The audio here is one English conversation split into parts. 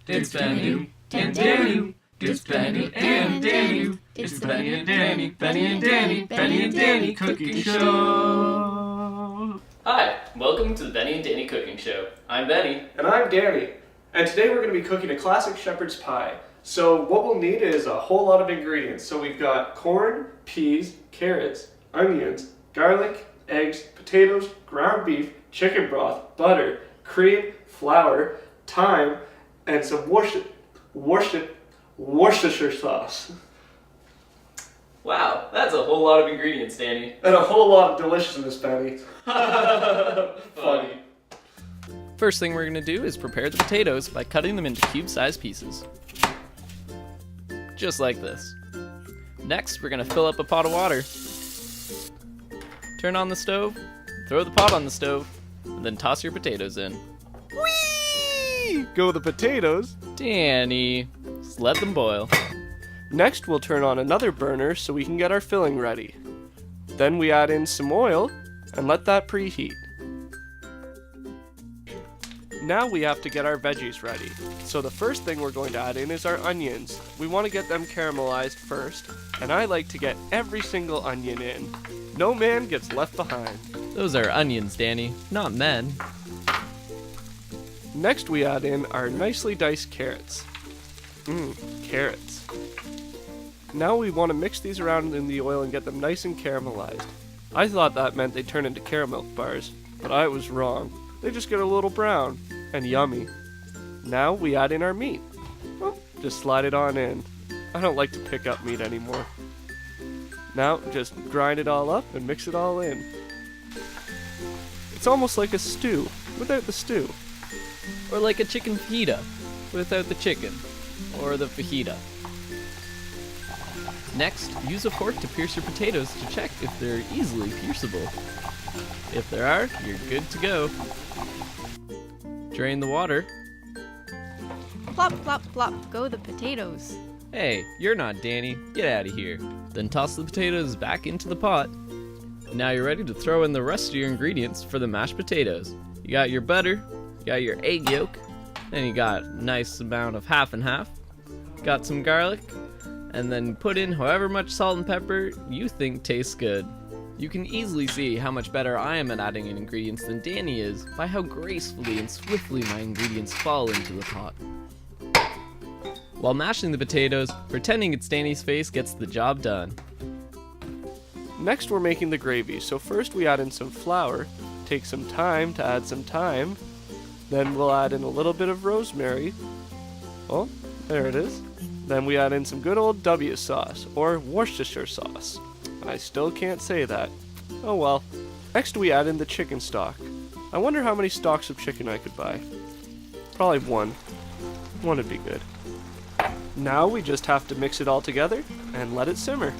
It's Benny and Danny. It's Benny and Danny. It's Benny and Danny. Benny and Danny. Benny and Danny Cooking Show. Hi, welcome to the Benny and Danny Cooking Show. I'm Benny. And I'm Danny. And today we're going to be cooking a classic shepherd's pie. So what we'll need is a whole lot of ingredients. So we've got corn, peas, carrots, onions, garlic, eggs, potatoes, ground beef, chicken broth, butter, cream, flour, thyme, and some Worcestershire sauce. Wow, that's a whole lot of ingredients, Danny. And a whole lot of deliciousness, Benny. Funny. First thing we're going to do is prepare the potatoes by cutting them into cube-sized pieces. Just like this. Next, we're going to fill up a pot of water. Turn on the stove, throw the pot on the stove, and then toss your potatoes in. Whee! Go the potatoes. Danny, just let them boil. Next, we'll turn on another burner so we can get our filling ready. Then we add in some oil and let that preheat. Now we have to get our veggies ready. So the first thing we're going to add in is our onions. We want to get them caramelized first, and I like to get every single onion in. No man gets left behind. Those are onions, Danny, not men. Next we add in our nicely diced carrots. Carrots. Now we want to mix these around in the oil and get them nice and caramelized. I thought that meant they turn into caramel bars, but I was wrong. They just get a little brown and yummy. Now we add in our meat. Oh, just slide it on in. I don't like to pick up meat anymore. Now just grind it all up and mix it all in. It's almost like a stew without the stew. Or like a chicken fajita without the chicken, or the fajita. Next, use a fork to pierce your potatoes to check if they're easily pierceable. If there are, you're good to go. Drain the water. Plop, plop, plop, go the potatoes. Hey, you're not Danny, get out of here. Then toss the potatoes back into the pot. Now you're ready to throw in the rest of your ingredients for the mashed potatoes. You got your butter, you got your egg yolk, then you got a nice amount of half and half, got some garlic, and then put in however much salt and pepper you think tastes good. You can easily see how much better I am at adding in ingredients than Danny is by how gracefully and swiftly my ingredients fall into the pot. While mashing the potatoes, pretending it's Danny's face gets the job done. Next we're making the gravy, so first we add in some flour, take some time to add some thyme, then we'll add in a little bit of rosemary. Oh, there it is. Then we add in some good old W sauce, or Worcestershire sauce. I still can't say that. Oh well. Next we add in the chicken stock. I wonder how many stalks of chicken I could buy. Probably one. One would be good. Now we just have to mix it all together and let it simmer.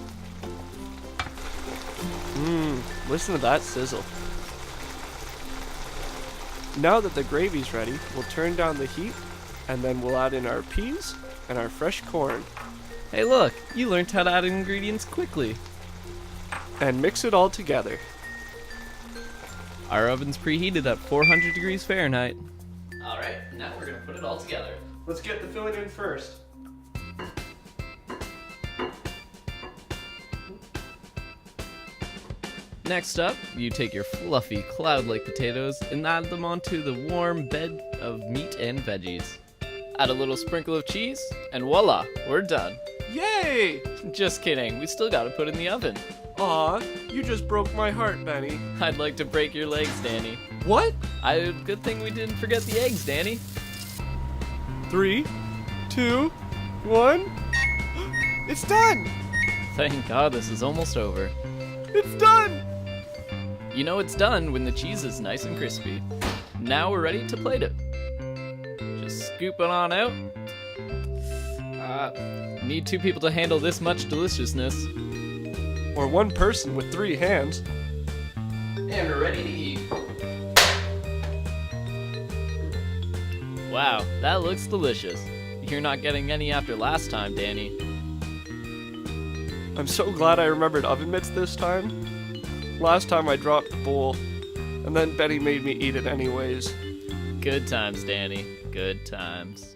Listen to that sizzle. Now that the gravy's ready, we'll turn down the heat and then we'll add in our peas and our fresh corn. Hey look, you learned how to add ingredients quickly. And mix it all together. Our oven's preheated at 400 degrees Fahrenheit. Alright, now we're gonna put it all together. Let's get the filling in first. Next up, you take your fluffy, cloud-like potatoes and add them onto the warm bed of meat and veggies. Add a little sprinkle of cheese, and voila, we're done. Yay! Just kidding, we still gotta put in the oven. Aw, you just broke my heart, Benny. I'd like to break your legs, Danny. What? Good thing we didn't forget the eggs, Danny. 3, 2, 1. It's done! Thank God this is almost over. It's done! You know it's done when the cheese is nice and crispy. Now we're ready to plate it. Just scoop it on out. Need 2 people to handle this much deliciousness. Or 1 person with 3 hands. And we're ready to eat. Wow, that looks delicious. You're not getting any after last time, Danny. I'm so glad I remembered oven mitts this time. Last time I dropped the bowl, and then Betty made me eat it anyways. Good times, Danny. Good times.